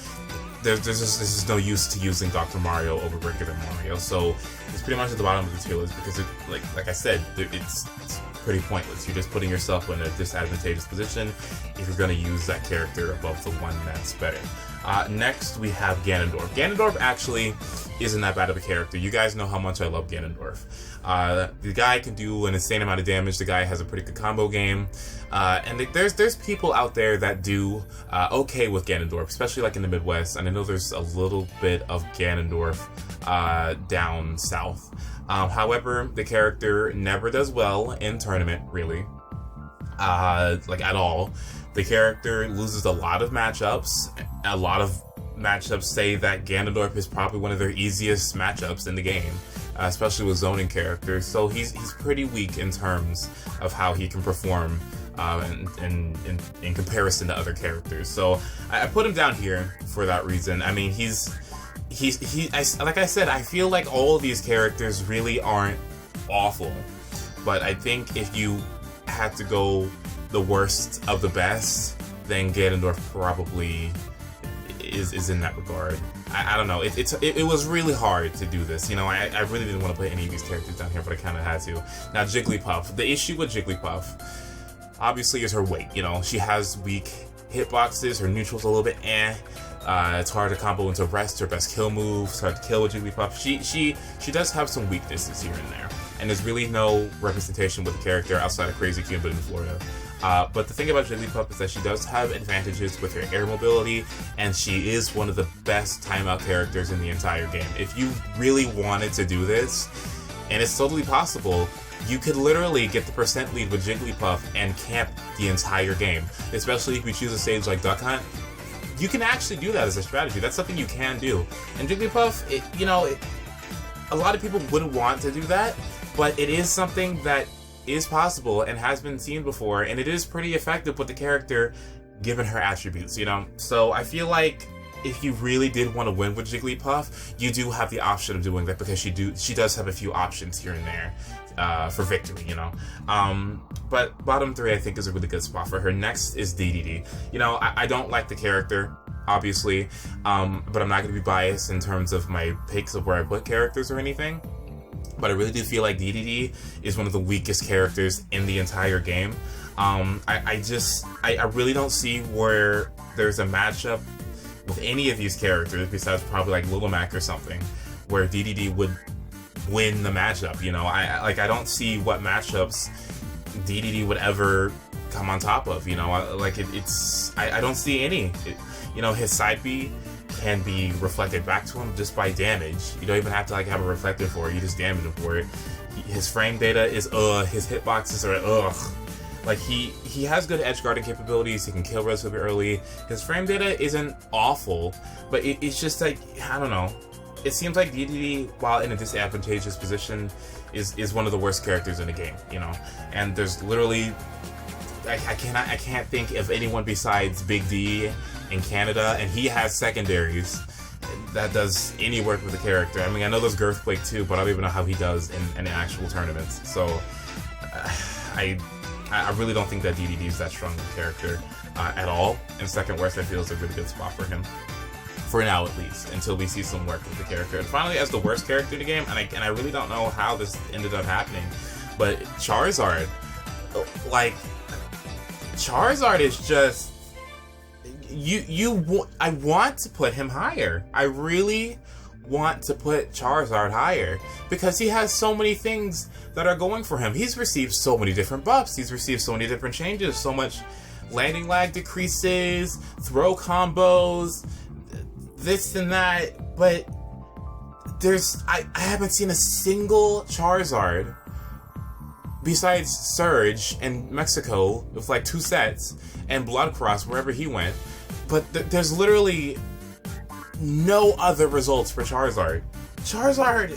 there's just no use to using Dr. Mario over regular Mario, so it's pretty much at the bottom of the tier list because, like I said, it's pretty pointless. You're just putting yourself in a disadvantageous position if you're going to use that character above the one that's better. Next, we have Ganondorf. Ganondorf actually isn't that bad of a character. You guys know how much I love Ganondorf. The guy can do an insane amount of damage. The guy has a pretty good combo game. And there's people out there that do okay with Ganondorf, especially like in the Midwest. And I know there's a little bit of Ganondorf down south. However, the character never does well in tournament, really. Like at all. The character loses a lot of matchups. A lot of matchups say that Ganondorf is probably one of their easiest matchups in the game. especially with zoning characters. So he's pretty weak in terms of how he can perform in comparison to other characters. So I put him down here for that reason. I mean, like I said, I feel like all of these characters really aren't awful, but I think if you had to go the worst of the best, then Ganondorf probably is in that regard. I don't know. It was really hard to do this. You know, I really didn't want to put any of these characters down here, but I kind of had to. Now, Jigglypuff. The issue with Jigglypuff, obviously, is her weight. You know, she has weak hitboxes. Her neutral's a little bit it's hard to combo into rest. Her best kill move. It's hard to kill with Jigglypuff. She does have some weaknesses here and there, and there's really no representation with the character outside of Crazy Cuban in Florida. But the thing about Jigglypuff is that she does have advantages with her air mobility, and she is one of the best timeout characters in the entire game. If you really wanted to do this, and it's totally possible, you could literally get the percent lead with Jigglypuff and camp the entire game. Especially if you choose a stage like Duck Hunt. You can actually do that as a strategy. That's something you can do. And Jigglypuff, a lot of people wouldn't want to do that, but it is something that is possible and has been seen before, and it is pretty effective with the character given her attributes, you know? So I feel like if you really did want to win with Jigglypuff, you do have the option of doing that, because she does have a few options here and there for victory, you know? But bottom 3 I think is a really good spot for her. Next is DDD. You know, I don't like the character, obviously, but I'm not going to be biased in terms of my picks of where I put characters or anything. But I really do feel like DDD is one of the weakest characters in the entire game. I really don't see where there's a matchup with any of these characters, besides probably like Little Mac or something, where DDD would win the matchup. You know, I don't see what matchups DDD would ever come on top of. You know, I don't see any. You know, his side B can be reflected back to him just by damage. You don't even have to like have a reflector for it, you just damage him for it. His frame data is his hitboxes are like he has good edge guarding capabilities, he can kill relatively early. His frame data isn't awful, but it's just like, I don't know. It seems like DDD, while in a disadvantageous position, is one of the worst characters in the game, you know? And there's literally I can't think of anyone besides Big D in Canada, and he has secondaries that does any work with the character. I mean, I know there's Girthquake too, but I don't even know how he does in actual tournaments. So I really don't think that DDD is that strong of a character at all. And second worst, I feel, is a really good spot for him. For now, at least, until we see some work with the character. And finally, as the worst character in the game, and I really don't know how this ended up happening, but Charizard, like, Charizard is just, I want to put him higher. I really want to put Charizard higher, because he has so many things that are going for him. He's received so many different buffs. He's received so many different changes, so much landing lag decreases, throw combos, this and that, but I haven't seen a single Charizard besides Surge in Mexico with like 2 sets and Blood Cross wherever he went, but there's literally no other results for Charizard. Charizard,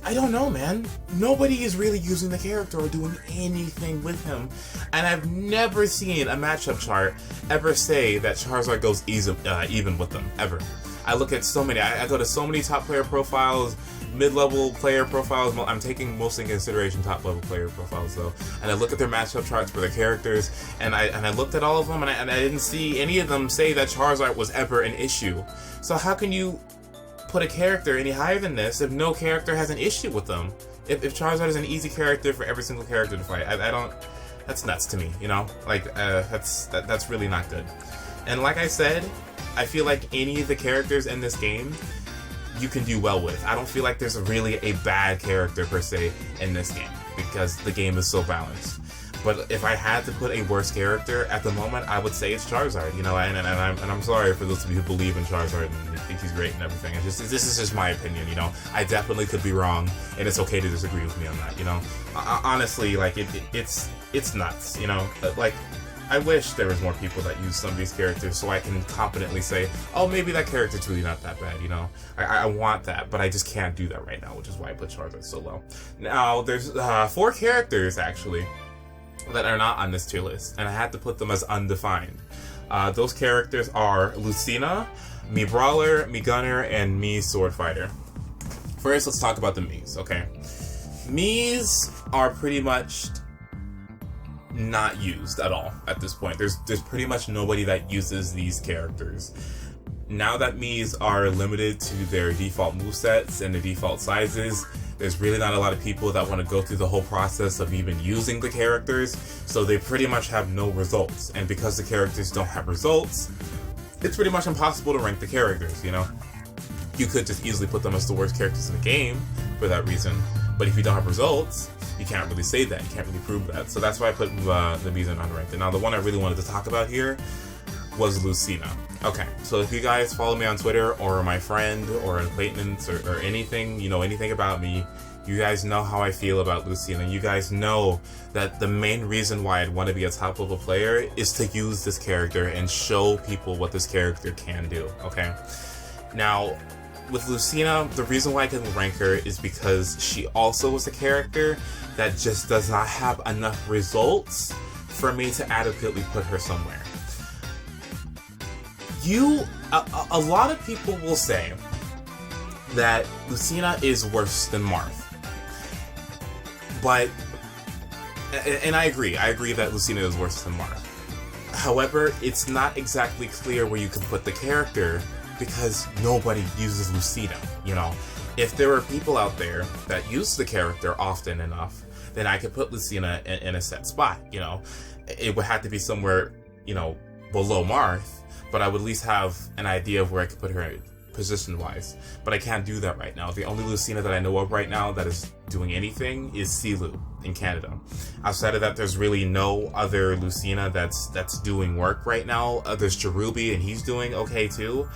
I don't know, man. Nobody is really using the character or doing anything with him, and I've never seen a matchup chart ever say that Charizard goes even with them, ever. I look at so many, I go to so many top player profiles, mid-level player profiles. I'm taking mostly in consideration top-level player profiles, though, and I look at their matchup charts for their characters, and I looked at all of them, and I didn't see any of them say that Charizard was ever an issue. So how can you put a character any higher than this if no character has an issue with them? If Charizard is an easy character for every single character to fight, I don't. That's nuts to me, you know. Like that's really not good. And like I said, I feel like any of the characters in this game you can do well with. I don't feel like there's really a bad character per se in this game, because the game is so balanced. But if I had to put a worst character at the moment, I would say it's Charizard, you know, and I'm sorry for those of you who believe in Charizard and think he's great and everything. This is just my opinion, you know. I definitely could be wrong, and it's okay to disagree with me on that, you know. Honestly, like, it's nuts, you know. Like, I wish there was more people that use some of these characters so I can confidently say, oh, maybe that character's really not that bad, you know? I want that, but I just can't do that right now, which is why I put Charizard so low. Now, there's 4 characters, actually, that are not on this tier list, and I had to put them as undefined. Those characters are Lucina, me Brawler, me Gunner, and me Sword Fighter. First, let's talk about the Miis, okay? Miis are pretty much not used at all at this point. There's pretty much nobody that uses these characters. Now that Miis are limited to their default movesets and their default sizes, there's really not a lot of people that want to go through the whole process of even using the characters, so they pretty much have no results. And because the characters don't have results, it's pretty much impossible to rank the characters, you know? You could just easily put them as the worst characters in the game for that reason, but if you don't have results, you can't really say that, you can't really prove that. So that's why I put the Miis in unranked. Now the one I really wanted to talk about here was Lucina. Okay, so if you guys follow me on Twitter, or my friend, or an acquaintance, or anything, you know anything about me, you guys know how I feel about Lucina. You guys know that the main reason why I'd want to be a top level player is to use this character and show people what this character can do, okay? Now, with Lucina, the reason why I couldn't rank her is because she also was a character that just does not have enough results for me to adequately put her somewhere. A lot of people will say that Lucina is worse than Marth. But, and I agree that Lucina is worse than Marth. However, it's not exactly clear where you can put the character because nobody uses Lucina, you know? If there are people out there that use the character often enough, then I could put Lucina in a set spot, you know? It would have to be somewhere, you know, below Marth, but I would at least have an idea of where I could put her position-wise. But I can't do that right now. The only Lucina that I know of right now that is doing anything is Silu in Canada. Outside of that, there's really no other Lucina that's doing work right now. There's Cherubi, and he's doing okay too.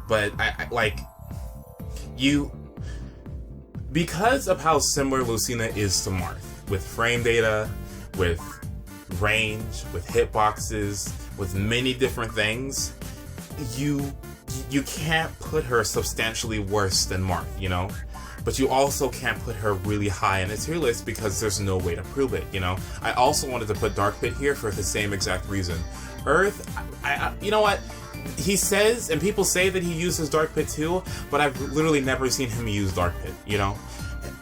But I like you, because of how similar Lucina is to Marth, with frame data, with range, with hitboxes, with many different things, you can't put her substantially worse than Marth, you know? But you also can't put her really high in the tier list because there's no way to prove it, you know? I also wanted to put Dark Pit here for the same exact reason. Earth, you know what? He says, and people say that he uses Dark Pit too, but I've literally never seen him use Dark Pit, you know?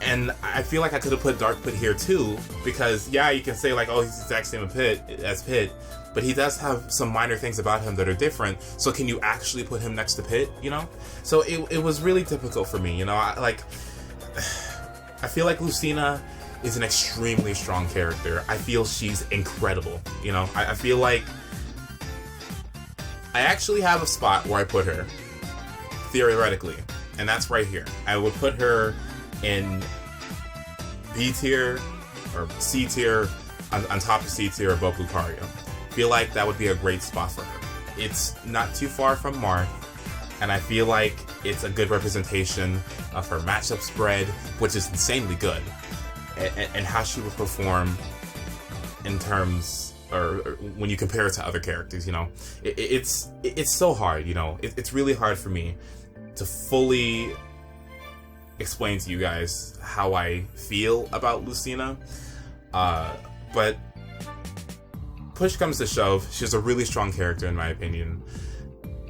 And I feel like I could have put Dark Pit here too, because yeah, you can say like, oh, he's the exact same as Pit, but he does have some minor things about him that are different, so can you actually put him next to Pit, you know? So it was really difficult for me, you know? I feel like Lucina is an extremely strong character. I feel she's incredible, you know? I feel like I actually have a spot where I put her, theoretically, and that's right here. I would put her in B tier or C tier, on top of C tier above Lucario. Feel like that would be a great spot for her. It's not too far from Marth, and I feel like it's a good representation of her matchup spread, which is insanely good, and how she would perform in terms, or when you compare it to other characters, you know. It's so hard, you know. It's really hard for me to fully explain to you guys how I feel about Lucina, but push comes to shove, she's a really strong character in my opinion,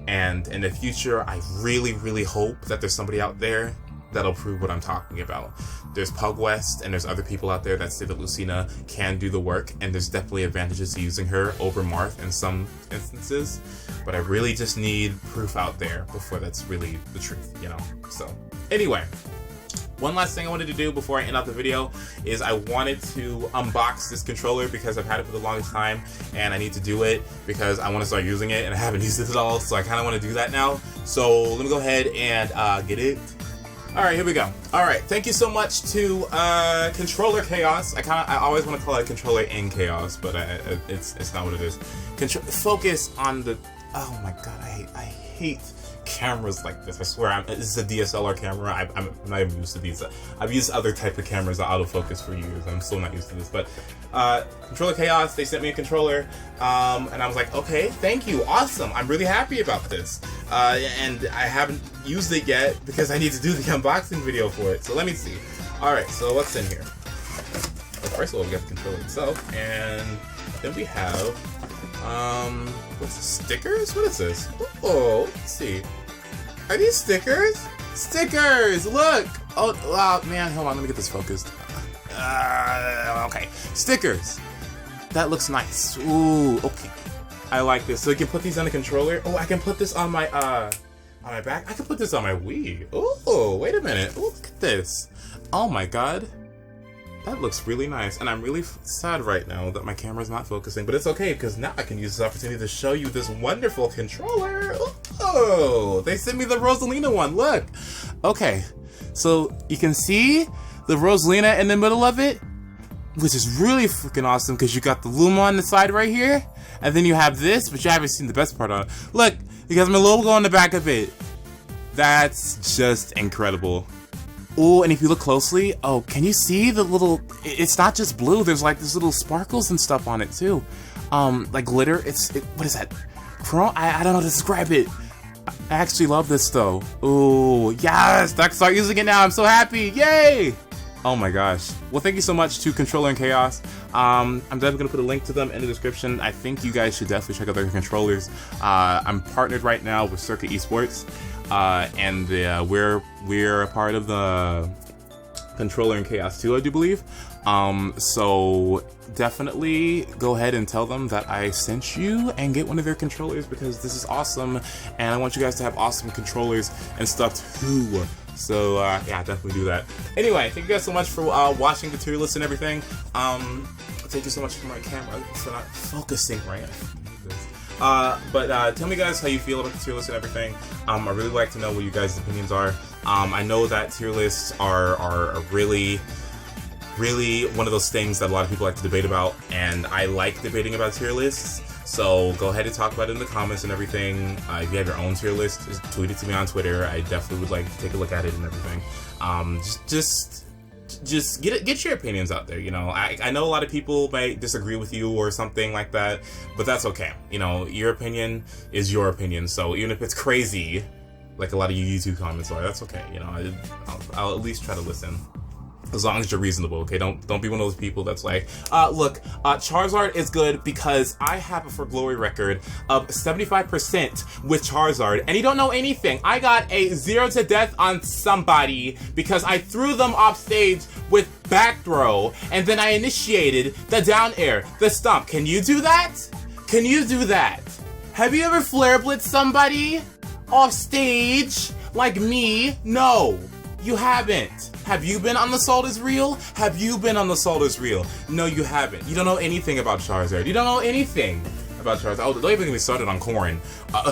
and in the future I really hope that there's somebody out there that'll prove what I'm talking about. There's Pug West and there's other people out there that say that Lucina can do the work, and there's definitely advantages to using her over Marth in some instances, but I really just need proof out there before that's really the truth, you know? So anyway, one last thing I wanted to do before I end out the video is I wanted to unbox this controller because I've had it for the longest time, and I need to do it because I want to start using it and I haven't used it at all, so I kind of want to do that now. So let me go ahead and get it. Alright, here we go. Alright, thank you so much to Controller Chaos. I always want to call it Controller in Chaos, but it's not what it is. Focus on the... Oh my god, I hate cameras like this. I swear, this is a DSLR camera. I'm not even used to these. I've used other type of cameras that autofocus for years. I'm still not used to this. But Controller Chaos, they sent me a controller, and I was like, okay, thank you, awesome. I'm really happy about this. And I haven't used it yet because I need to do the unboxing video for it. So let me see. All right, so what's in here? Well, first of all, we got the controller itself, and then we have what's this, stickers? What is this? Oh, let's see. Are these stickers? Stickers! Look! Oh, man, hold on, let me get this focused. Okay, stickers. That looks nice. Ooh, okay. I like this. So you can put these on the controller. Oh, I can put this on my back. I can put this on my Wii. Oh, wait a minute. Ooh, look at this. Oh my god. That looks really nice, and I'm really sad right now that my camera's not focusing, but it's okay, because now I can use this opportunity to show you this wonderful controller. Oh, they sent me the Rosalina one, look. Okay, so you can see the Rosalina in the middle of it, which is really freaking awesome, because you got the Luma on the side right here, and then you have this, but you haven't seen the best part on it. Look, you got my logo on the back of it. That's just incredible. Oh, and if you look closely, oh, can you see the little, it's not just blue, there's like these little sparkles and stuff on it too. Like glitter, what is that? Chrome? I don't know how to describe it. I actually love this though. Oh, yes, I can start using it now, I'm so happy, yay! Oh my gosh. Well, thank you so much to Controller and Chaos. I'm definitely gonna put a link to them in the description. I think you guys should definitely check out their controllers. I'm partnered right now with Circuit Esports. And we're a part of the Controller and Chaos too, I do believe. So definitely go ahead and tell them that I sent you and get one of their controllers, because this is awesome, and I want you guys to have awesome controllers and stuff too. So yeah, definitely do that. Anyway, thank you guys so much for watching the tier list and everything. Thank you so much for my camera for not focusing right. But tell me guys how you feel about the tier list and everything. I really like to know what you guys' opinions are. I know that tier lists are really one of those things that a lot of people like to debate about, and I like debating about tier lists. So go ahead and talk about it in the comments and everything. If you have your own tier list, just tweet it to me on Twitter. I definitely would like to take a look at it and everything. Just get your opinions out there, you know. I know a lot of people might disagree with you or something like that, but that's okay. You know, your opinion is your opinion, so even if it's crazy, like a lot of you YouTube comments are, that's okay, you know. I'll at least try to listen. As long as you're reasonable, okay? Don't be one of those people that's like, look, Charizard is good because I have a For Glory record of 75% with Charizard, and you don't know anything. I got a 0 to death on somebody because I threw them off stage with back throw, and then I initiated the down air, the stomp. Can you do that? Can you do that? Have you ever flare blitzed somebody off stage like me? No, you haven't. Have you been on the Salt is Real? Have you been on the Salt is Real? No, you haven't. You don't know anything about Charizard. You don't know anything about Charizard. Oh, don't even get me started on Corrin.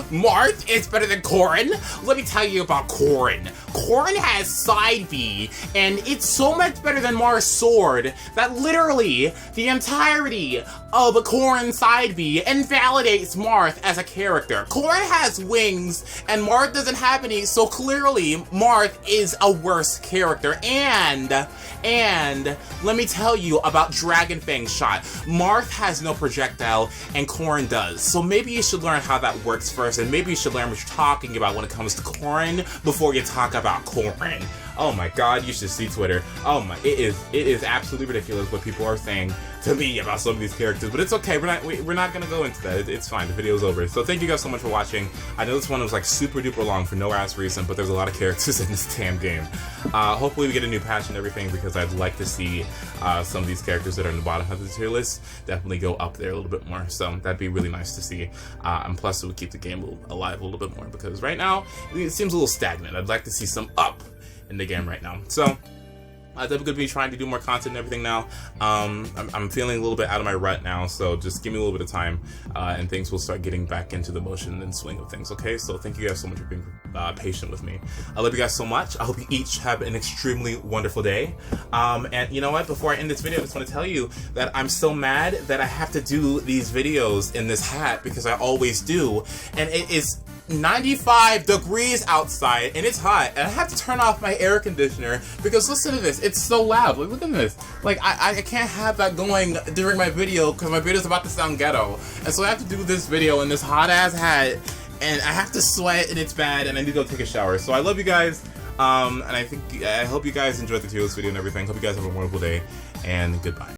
Marth is better than Corrin? Let me tell you about Corrin. Corrin has side B, and it's so much better than Marth's sword that literally the entirety of Corrin's side B invalidates Marth as a character. Corrin has wings, and Marth doesn't have any, so clearly Marth is a worse character. And let me tell you about Dragon Fang Shot. Marth has no projectile, and Corrin does. So maybe you should learn how that works first, and maybe you should learn what you're talking about when it comes to Corrin before you talk about Corrin. Oh my god, you should see Twitter. Oh my, it is absolutely ridiculous what people are saying to me about some of these characters, but it's okay. We're not gonna go into that. It's fine. The video's over. So thank you guys so much for watching. I know this one was like super duper long for no ass reason, but there's a lot of characters in this damn game. Hopefully we get a new patch and everything, because I'd like to see some of these characters that are in the bottom of the tier list definitely go up there a little bit more. So that'd be really nice to see. And plus it would keep the game alive a little bit more, because right now it seems a little stagnant. I'd like to see some up in the game right now. So I'm definitely going to be trying to do more content and everything now. I'm feeling a little bit out of my rut now, so just give me a little bit of time, and things will start getting back into the motion and swing of things, okay? So thank you guys so much for being patient with me. I love you guys so much. I hope you each have an extremely wonderful day. And you know what? Before I end this video, I just want to tell you that I'm so mad that I have to do these videos in this hat, because I always do, and it is 95 degrees outside and it's hot, and I have to turn off my air conditioner because listen to this, it's so loud. Like, look at this. Like, I can't have that going during my video because my video is about to sound ghetto, and so I have to do this video in this hot ass hat, and I have to sweat and it's bad, and I need to go take a shower. So I love you guys, and I hope you guys enjoyed the tier list video and everything. Hope you guys have a wonderful day, and goodbye.